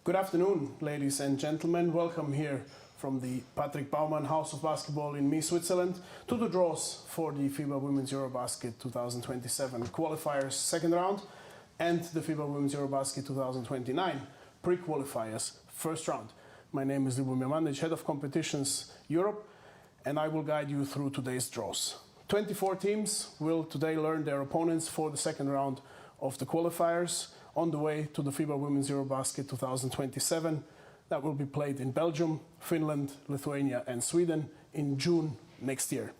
Good afternoon, ladies and gentlemen. Welcome here from the Patrick Baumann House of Basketball in Mies, Switzerland, to the draws for the FIBA Women's EuroBasket 2027 Qualifiers second round and the FIBA Women's EuroBasket 2029 pre-qualifiers first round. My name is Ljubomir Mandić, Head of Competitions Europe, and I will guide you through today's draws. 24 teams will today learn their opponents for the second round of the qualifiers on the way to the FIBA Women's EuroBasket 2027 that will be played in Belgium, Finland, Lithuania and Sweden in June next year.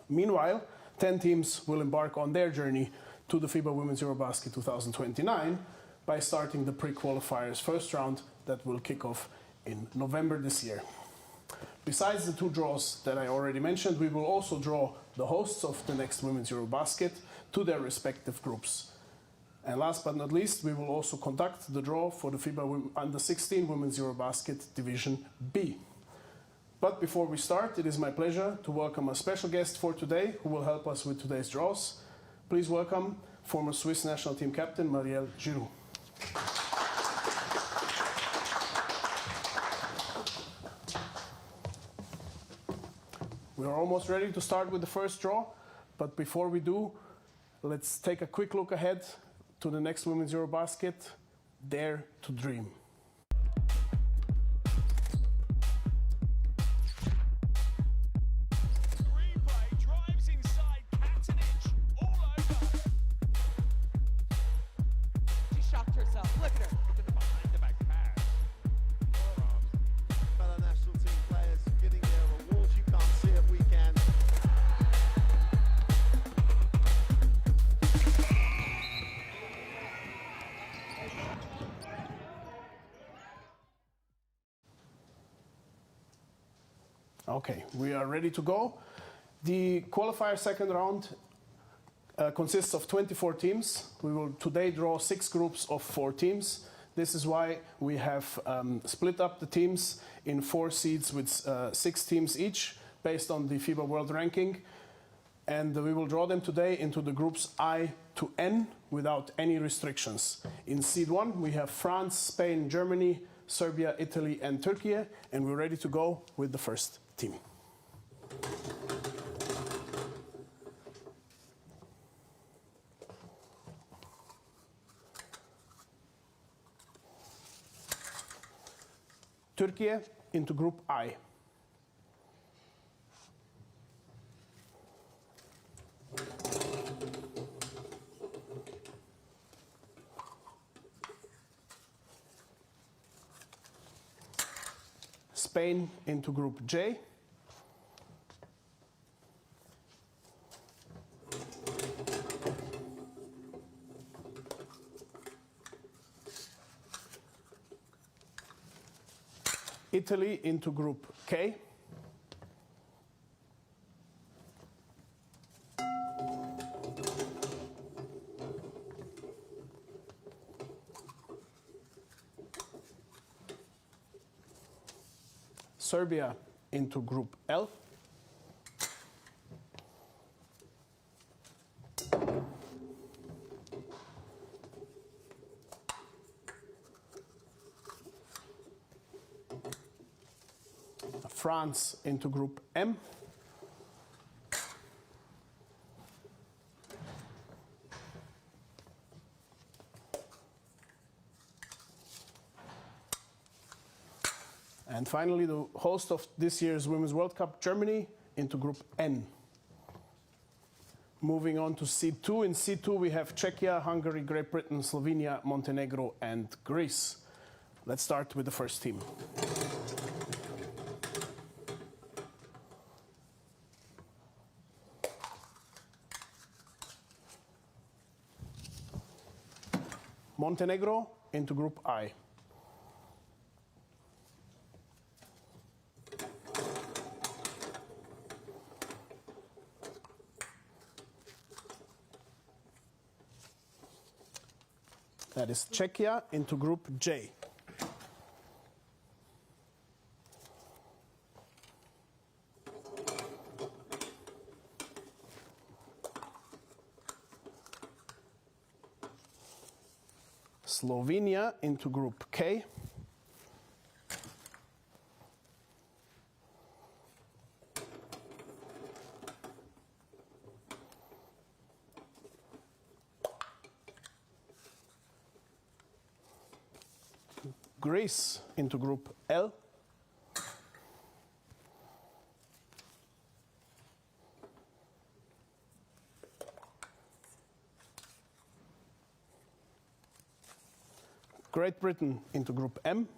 Meanwhile, 10 teams will embark on their journey to the FIBA Women's EuroBasket 2029 by starting the pre-qualifiers first round that will kick off in November this year. Besides the two draws that I already mentioned, we will also draw the hosts of the next Women's EuroBasket to their respective groups. And last but not least, we will also conduct the draw for the FIBA Under-16 Women's EuroBasket Division B. But before we start, it is my pleasure to welcome a special guest for today who will help us with today's draws. Please welcome former Swiss national team captain Marielle Giroux. We are almost ready to start with the first draw, but before we do, let's take a quick look ahead to the next Women's EuroBasket, Dare to Dream. Okay, we are ready to go. The qualifier second round consists of 24 teams. We will today draw 6 groups of 4 teams. This is why we have split up the teams in 4 seeds with 6 teams each based on the FIBA World Ranking. And we will draw them today into the groups I to N without any restrictions. In seed 1 we have France, Spain, Germany, Serbia, Italy and Turkey, and we're ready to go with the first team. Turkey into group I. Spain into group J. Italy into group K. Serbia into group L. France into group M. And finally, the host of this year's Women's World Cup, Germany, into group N. Moving on to seed 2. In seed 2 we have Czechia, Hungary, Great Britain, Slovenia, Montenegro and Greece. Let's start with the first team. Montenegro into group I. That is Czechia into group J. Slovenia into group K. Greece into Group L. Great Britain into Group M.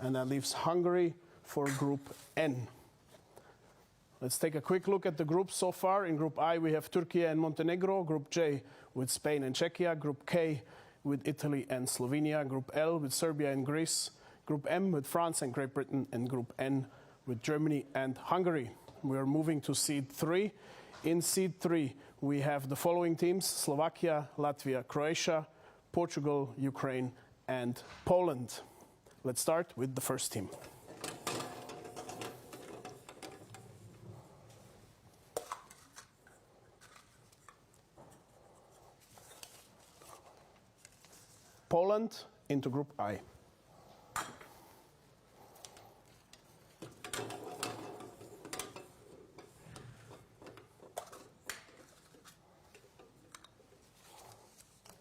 And that leaves Hungary for Group N. Let's take a quick look at the groups so far. In Group I, we have Turkey and Montenegro. Group J with Spain and Czechia. Group K with Italy and Slovenia. Group L with Serbia and Greece. Group M with France and Great Britain. And Group N with Germany and Hungary. We are moving to Seed 3. In Seed 3, we have the following teams: Slovakia, Latvia, Croatia, Portugal, Ukraine, and Poland. Let's start with the first team. Poland into Group I.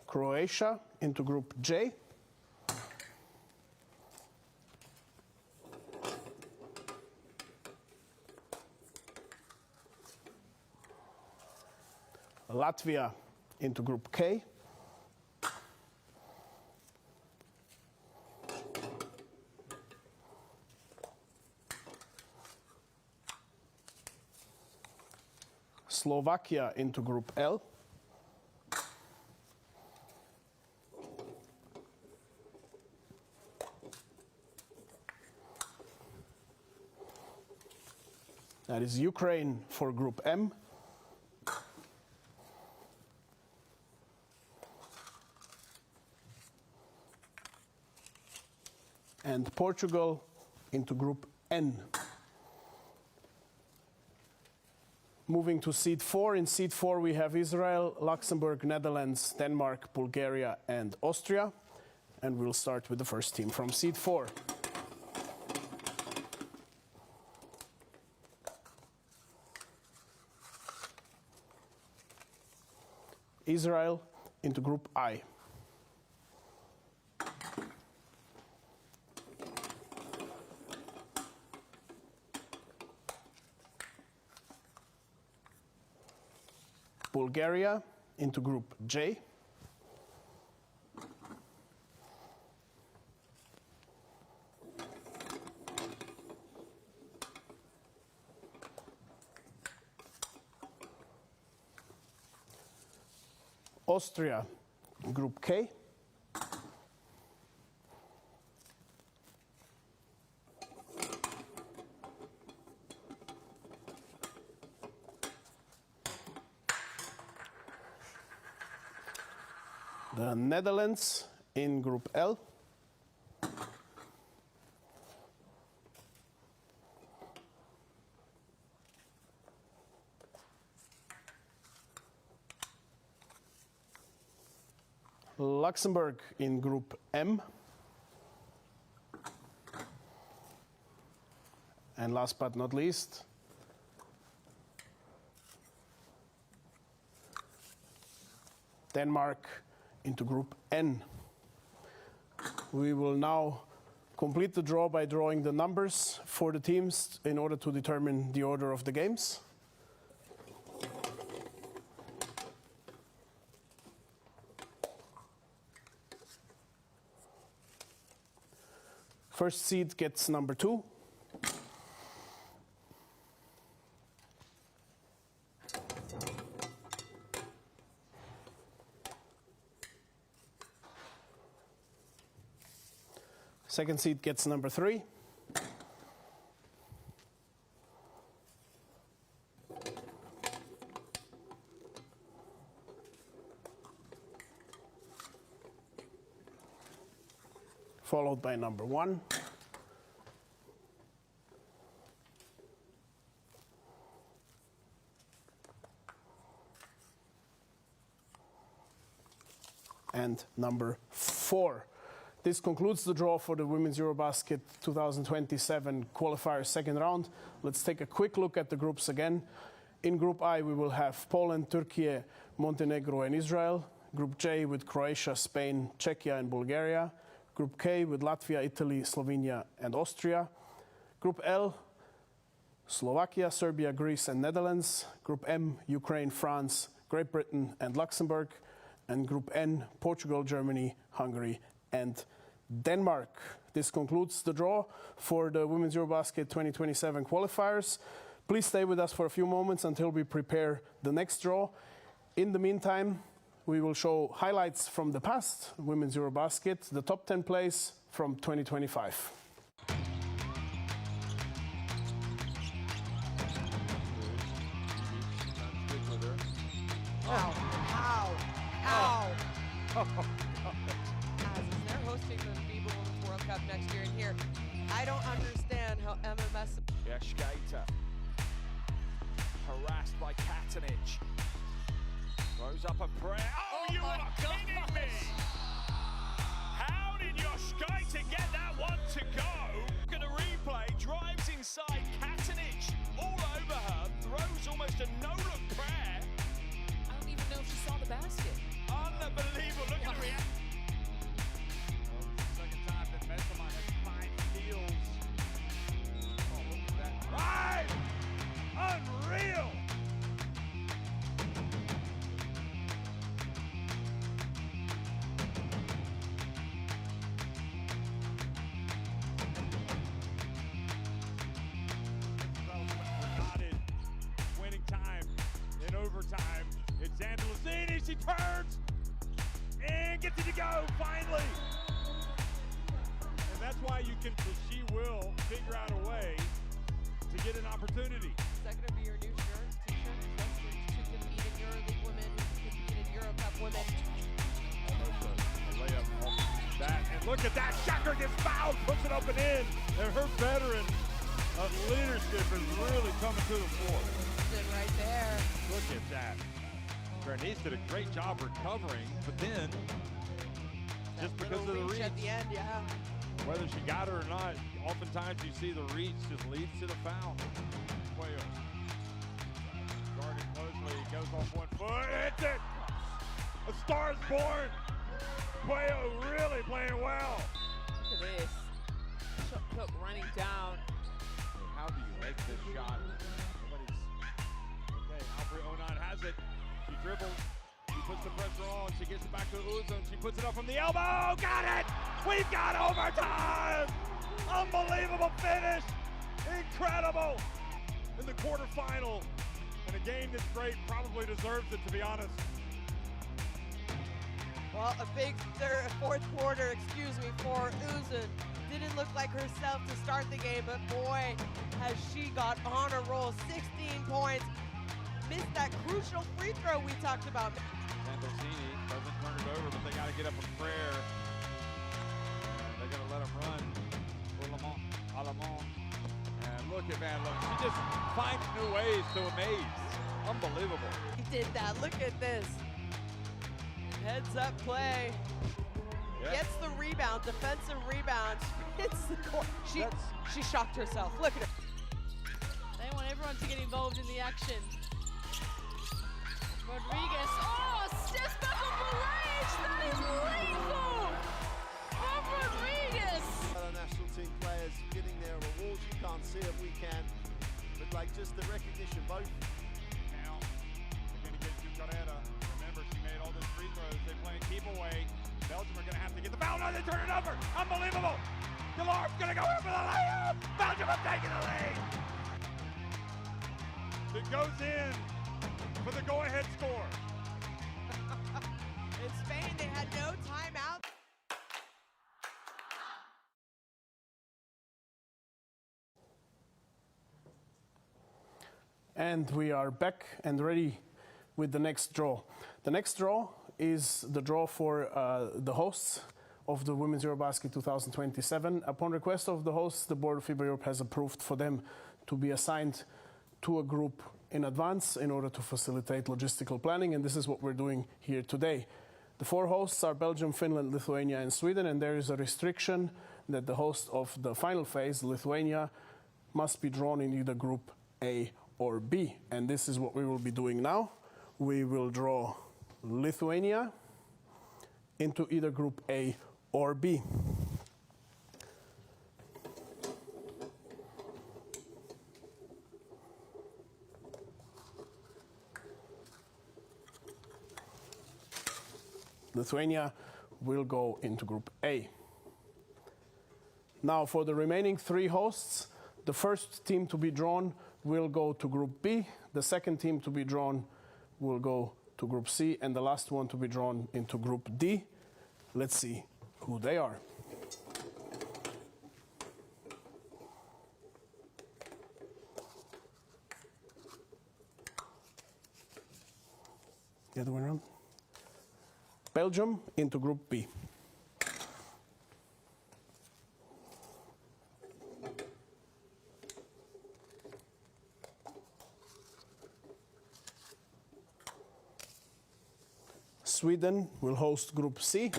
Croatia into Group J. Latvia into Group K. Slovakia into Group L. That is Ukraine for Group M. And Portugal into Group N. Moving to Seed 4. In Seed 4 we have Israel, Luxembourg, Netherlands, Denmark, Bulgaria, and Austria. And we'll start with the first team from Seed 4. Israel into Group I. Bulgaria into Group J. Austria, Group K. The Netherlands in Group L. Luxembourg in Group M. And last but not least, Denmark into Group N. We will now complete the draw by drawing the numbers for the teams in order to determine the order of the games. First seed gets number 2. Second seed gets number 3. Followed by number 1. And number 4. This concludes the draw for the Women's EuroBasket 2027 qualifier second round. Let's take a quick look at the groups again. In Group I, we will have Poland, Turkey, Montenegro, and Israel. Group J with Croatia, Spain, Czechia, and Bulgaria. Group K with Latvia, Italy, Slovenia, and Austria. Group L, Slovakia, Serbia, Greece, and Netherlands. Group M, Ukraine, France, Great Britain, and Luxembourg. And Group N, Portugal, Germany, Hungary, and Denmark. This concludes the draw for the Women's EuroBasket 2027 qualifiers. Please stay with us for a few moments until we prepare the next draw. In the meantime, we will show highlights from the past Women's EuroBasket, the top 10 plays from 2025. Ow! Ow! Ow! They're hosting the FIBA Women's World Cup next year, and here, I don't understand how MMS... Yeah, Skater. Harassed by Katanich. Throws up a prayer. Oh, you are kidding me! How did Skater get that one to go? Look at the replay. Drives inside Katanich. All over her. Throws almost a no-look prayer. I don't even know if she saw the basket. Unbelievable. Look at the reaction. Second time that Messelman has 5 steals. Oh, look at that drive! Unreal! Winning time in overtime. It's Andalusini. She turns and gets it to go finally. And that's why you can. She will figure out a way to get an opportunity. Is that going to be your new shirt, t-shirt? To compete in EuroLeague women, compete in Euro Cup women. Almost a layup off that. And look at that. Shacker gets fouled, puts it up and in. And her veteran leadership is really coming to the fore. Right there. Look at that. Bernice did a great job recovering, but then just because of the reach at the end, yeah. Whether she got her or not, oftentimes you see the reach just leads to the foul. Cuello guarded closely, goes off 1 foot, hits it! A star's born! Cuello really playing well. Look at this. Cook running down. How do you make this shot? Okay, Alfred Onan has it. She dribbles. She puts the pressure on. She gets it back to Uzun. She puts it up from the elbow. Got it! We've got overtime! Unbelievable finish! Incredible! In the quarterfinal. In a game that's great, probably deserves it, to be honest. Well, a big fourth quarter, for Uzun. Didn't look like herself to start the game, but boy, has she got on a roll. 16 points. Missed that crucial free throw we talked about. Sandosini doesn't turn it over, but they got to get up a prayer. They're going to let him run. Alamont. And look at Van Look. She just finds new ways to amaze. Unbelievable. He did that. Look at this. Heads up play. Yep. Gets the rebound, defensive rebound. Hits the court. She shocked herself. Look at her. They want everyone to get involved in the action. Rodriguez, steps back on Barrage, that is lethal from Rodriguez. Other national team players getting their rewards, you can't see it, we can, but like just the recognition, both. Now, they're going to get to Carrera. Remember, she made all those free throws. They're playing keep away. Belgium are going to have to get the foul. No, they turn it over. Unbelievable. Galar's going to go in for the layup. Belgium are taking the lead. It goes in for the go-ahead score. In Spain, they had no timeout. And we are back and ready with the next draw. The next draw is the draw for the hosts of the Women's EuroBasket 2027. Upon request of the hosts, the board of FIBA Europe has approved for them to be assigned to a group in advance in order to facilitate logistical planning, and this is what we're doing here today. The 4 hosts are Belgium, Finland, Lithuania, and Sweden, and there is a restriction that the host of the final phase, Lithuania, must be drawn in either group A or B. And this is what we will be doing now. We will draw Lithuania into either group A or B. Lithuania will go into group A. Now for the remaining 3 hosts, the first team to be drawn will go to group B, the second team to be drawn will go to group C, and the last one to be drawn into group D. Let's see who they are. The other way around. Belgium into group B. Sweden will host group C.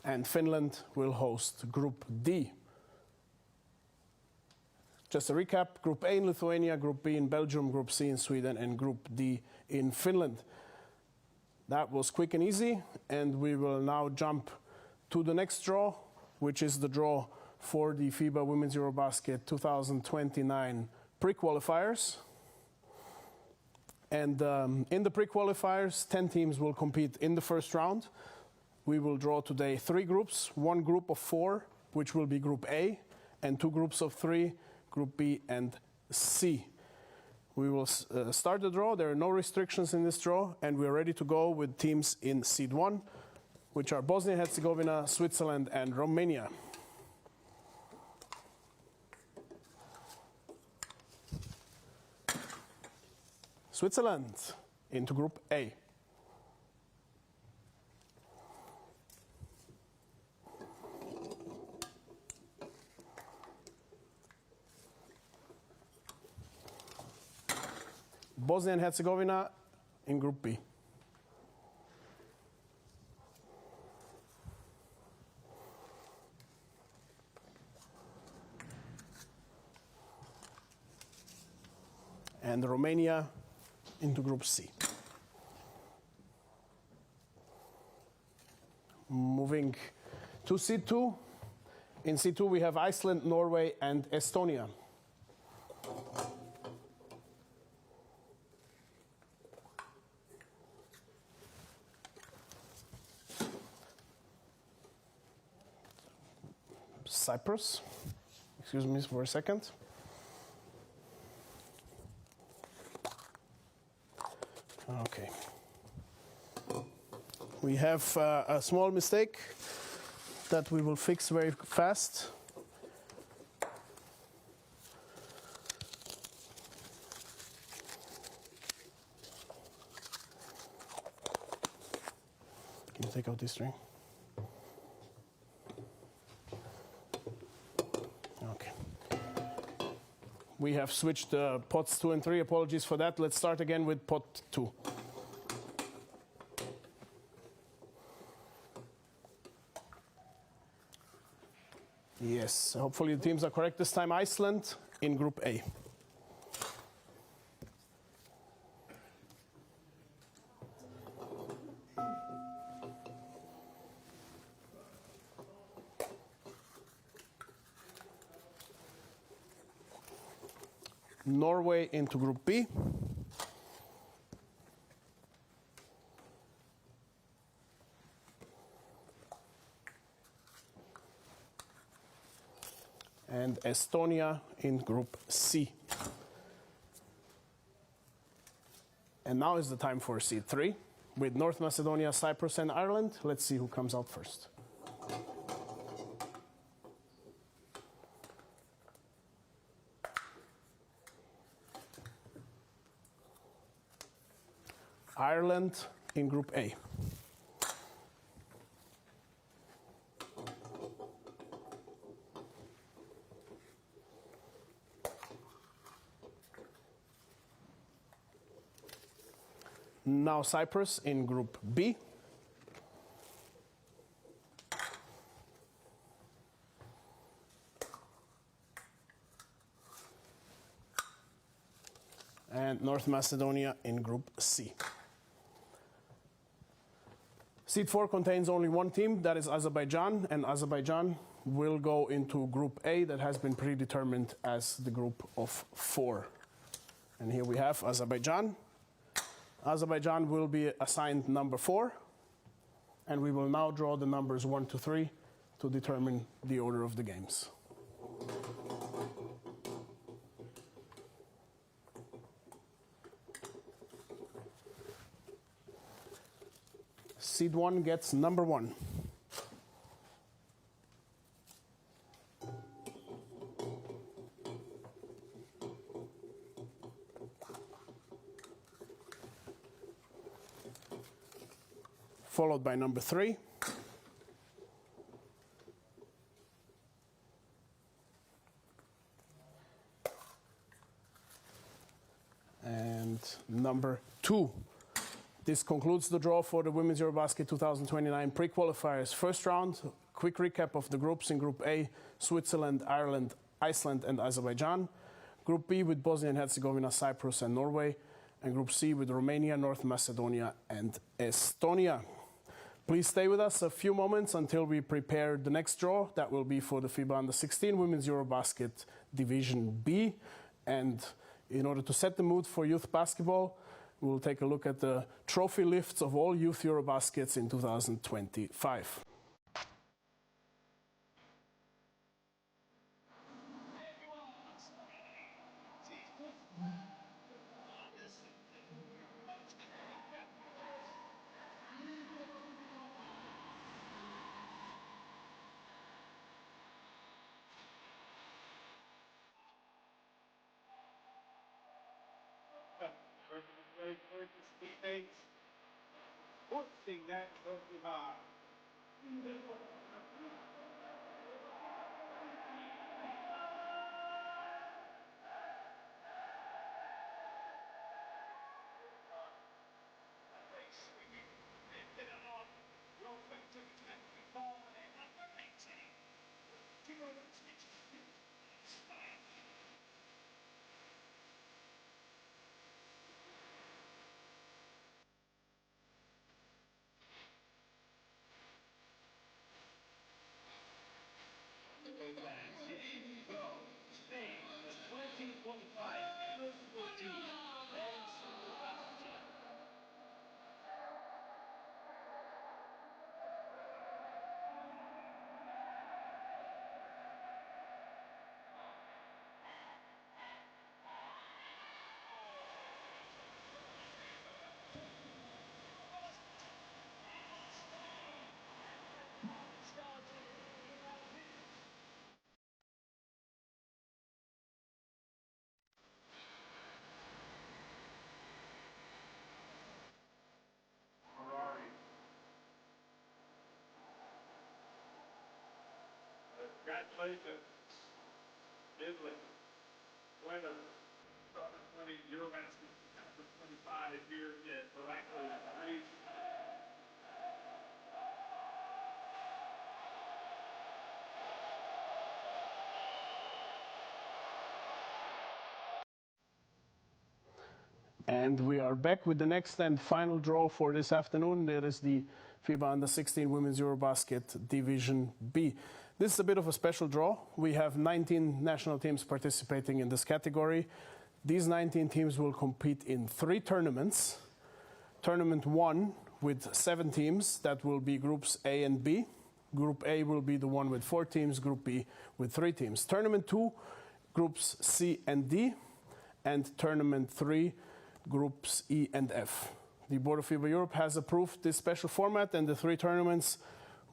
And Finland will host group D. Just a recap, group A in Lithuania, group B in Belgium, group C in Sweden, and group D in Finland. That was quick and easy, and we will now jump to the next draw, which is the draw for the FIBA Women's EuroBasket 2029 pre-qualifiers. And in the pre-qualifiers, 10 teams will compete in the first round. We will draw today 3 groups, 1 group of 4, which will be group A, and 2 groups of 3, group B and C. We will start the draw. There are no restrictions in this draw, and we are ready to go with teams in seed 1, which are Bosnia-Herzegovina, Switzerland, and Romania. Switzerland into group A. Bosnia and Herzegovina in group B. And Romania into group C. Moving to seed 2. In seed 2 we have Iceland, Norway, and Estonia. Cyprus. Excuse me for a second. Okay. We have a small mistake that we will fix very fast. Can you take out this string? Okay. We have switched pots 2 and 3. Apologies for that. Let's start again with pot 2. Yes, hopefully the teams are correct this time. Iceland in group A. Norway into group B. And Estonia in group C. And now is the time for seed 3 with North Macedonia, Cyprus, and Ireland. Let's see who comes out first. Ireland in group A. Now Cyprus in Group B. And North Macedonia in Group C. Seed 4 contains only one team, that is Azerbaijan, and Azerbaijan will go into Group A that has been predetermined as the group of 4. And here we have Azerbaijan. Azerbaijan will be assigned number 4, and we will now draw the numbers 1 to 3 to determine the order of the games. Seed 1 gets number 1. Followed by number 3. And number 2. This concludes the draw for the Women's EuroBasket 2029 pre-qualifiers first round. Quick recap of the groups. In Group A, Switzerland, Ireland, Iceland and Azerbaijan. Group B with Bosnia and Herzegovina, Cyprus and Norway. And Group C with Romania, North Macedonia and Estonia. Please stay with us a few moments until we prepare the next draw. That will be for the FIBA Under-16 Women's EuroBasket Division B. And in order to set the mood for youth basketball, we'll take a look at the trophy lifts of all youth EuroBaskets in 2025. Congratulations, Italy, winner, 2020 EuroBasket 2025 here in Greece. And we are back with the next and final draw for this afternoon. There is the FIBA Under-16 Women's EuroBasket Division B. This is a bit of a special draw. We have 19 national teams participating in this category. These 19 teams will compete in 3 tournaments. Tournament 1 with 7 teams, that will be Groups A and B. Group A will be the one with 4 teams, Group B with 3 teams. Tournament 2, Groups C and D. And Tournament 3, Groups E and F. The Board of FIBA Europe has approved this special format, and the 3 tournaments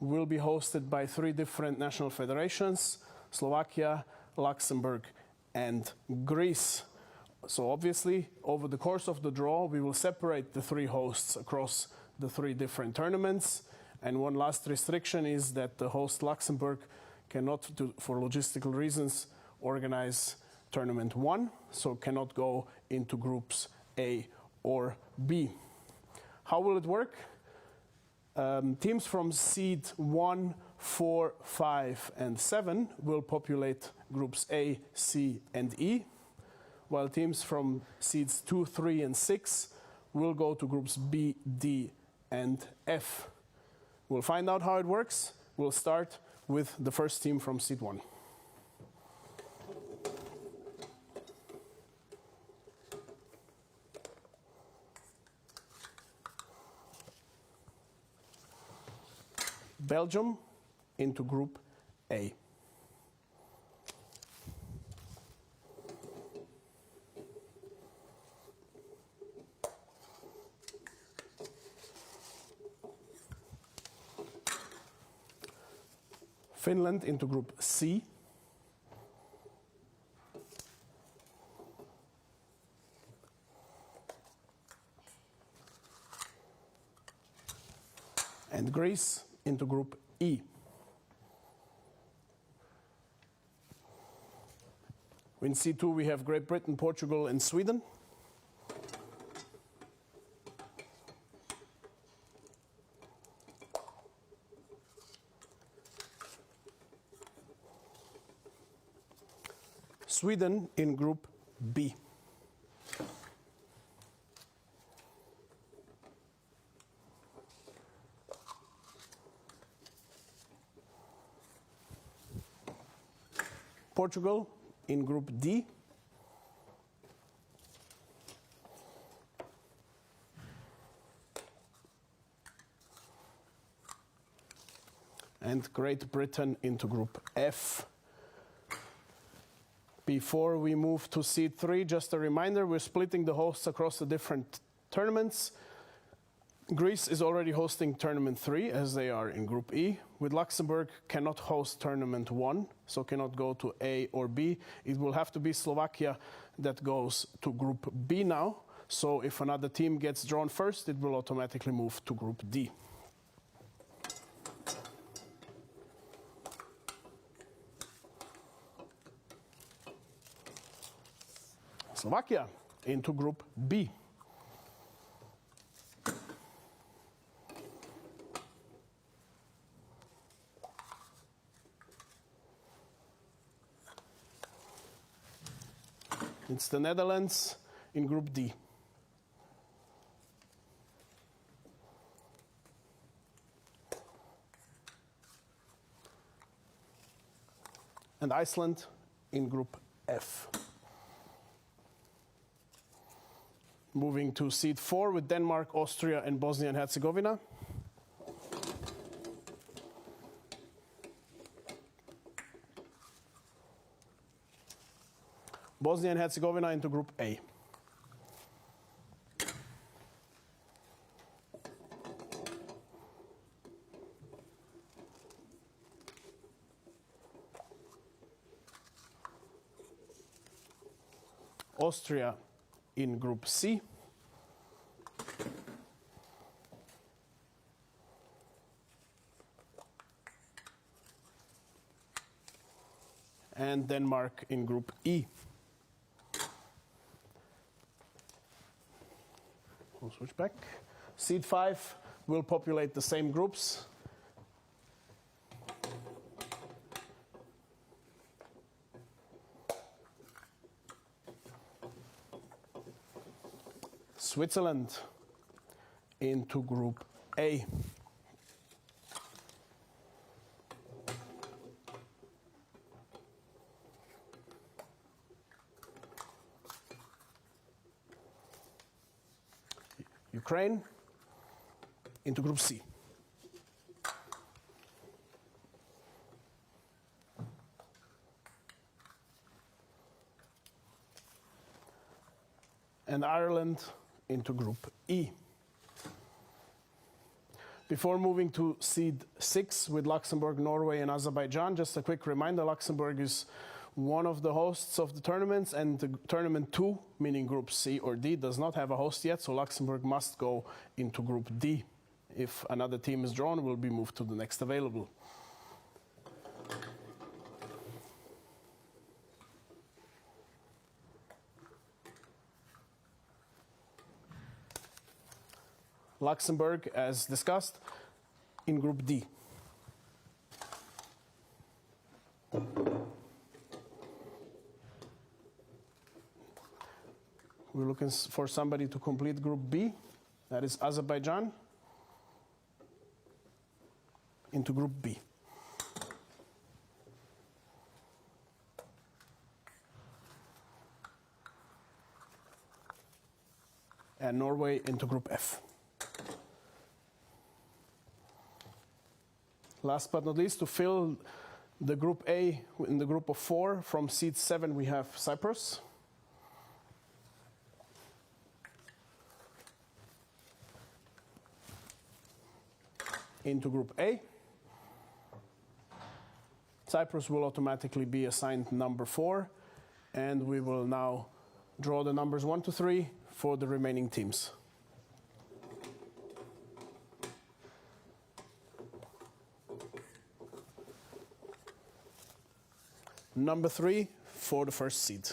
will be hosted by 3 different national federations: Slovakia, Luxembourg, and Greece. So obviously, over the course of the draw, we will separate the 3 hosts across the 3 different tournaments. And one last restriction is that the host Luxembourg cannot, for logistical reasons, organize Tournament 1, so cannot go into Groups A or B. How will it work? Teams from seed 1, 4, 5, and 7 will populate groups A, C, and E, while teams from seeds 2, 3, and 6 will go to groups B, D, and F. We'll find out how it works. We'll start with the first team from seed 1. Belgium into group A. Finland into group C. And Greece into group E. In C2 we have Great Britain, Portugal, and Sweden. Sweden in group B. Portugal in group D. And Great Britain into group F. Before we move to seed 3, just a reminder, we're splitting the hosts across the different tournaments. Greece is already hosting tournament 3 as they are in group E, with Luxembourg cannot host tournament 1, so cannot go to A or B. It will have to be Slovakia that goes to group B now. So if another team gets drawn first, it will automatically move to group D. Slovakia into group B. It's the Netherlands in group D. And Iceland in group F. Moving to seed 4 with Denmark, Austria, and Bosnia and Herzegovina. Bosnia and Herzegovina into group A. Austria in group C. And Denmark in group E. We'll switch back. Seed 5 will populate the same groups. Switzerland into group A. Ukraine into group C. And Ireland into group E. Before moving to seed 6 with Luxembourg, Norway, and Azerbaijan, just a quick reminder, Luxembourg is one of the hosts of the tournaments, and the tournament 2, meaning group C or D, does not have a host yet, so Luxembourg must go into group D. If another team is drawn, will be moved to the next available. Luxembourg, as discussed, in Group D. We're looking for somebody to complete Group B. That is Azerbaijan into Group B. And Norway into Group F. Last but not least, to fill the Group A in the group of 4, from seed 7 we have Cyprus. Into Group A. Cyprus will automatically be assigned number 4, and we will now draw the numbers 1 to 3 for the remaining teams. Number 3 for the first seed.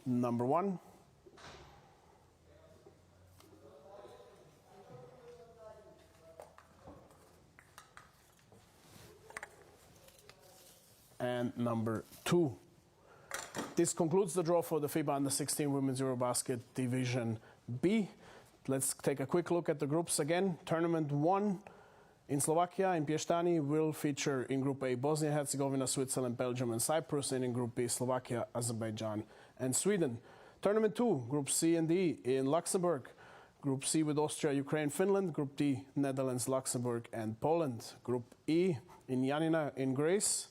Number 1. And number 2. This concludes the draw for the FIBA Under-16 Women's EuroBasket Division B. Let's take a quick look at the groups again. Tournament 1 in Slovakia, in Piešťany, will feature in Group A Bosnia-Herzegovina, Switzerland, Belgium and Cyprus, and in Group B Slovakia, Azerbaijan and Sweden. Tournament 2, Group C and D in Luxembourg. Group C with Austria, Ukraine, Finland. Group D, Netherlands, Luxembourg and Poland. Group E in Janina in Greece,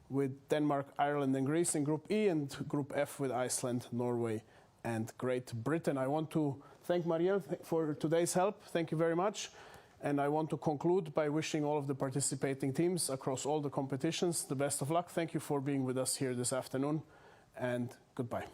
with Denmark, Ireland and Greece in Group E, and Group F with Iceland, Norway and Great Britain. I want to thank Marielle for today's help. Thank you very much. And I want to conclude by wishing all of the participating teams across all the competitions the best of luck. Thank you for being with us here this afternoon, and goodbye.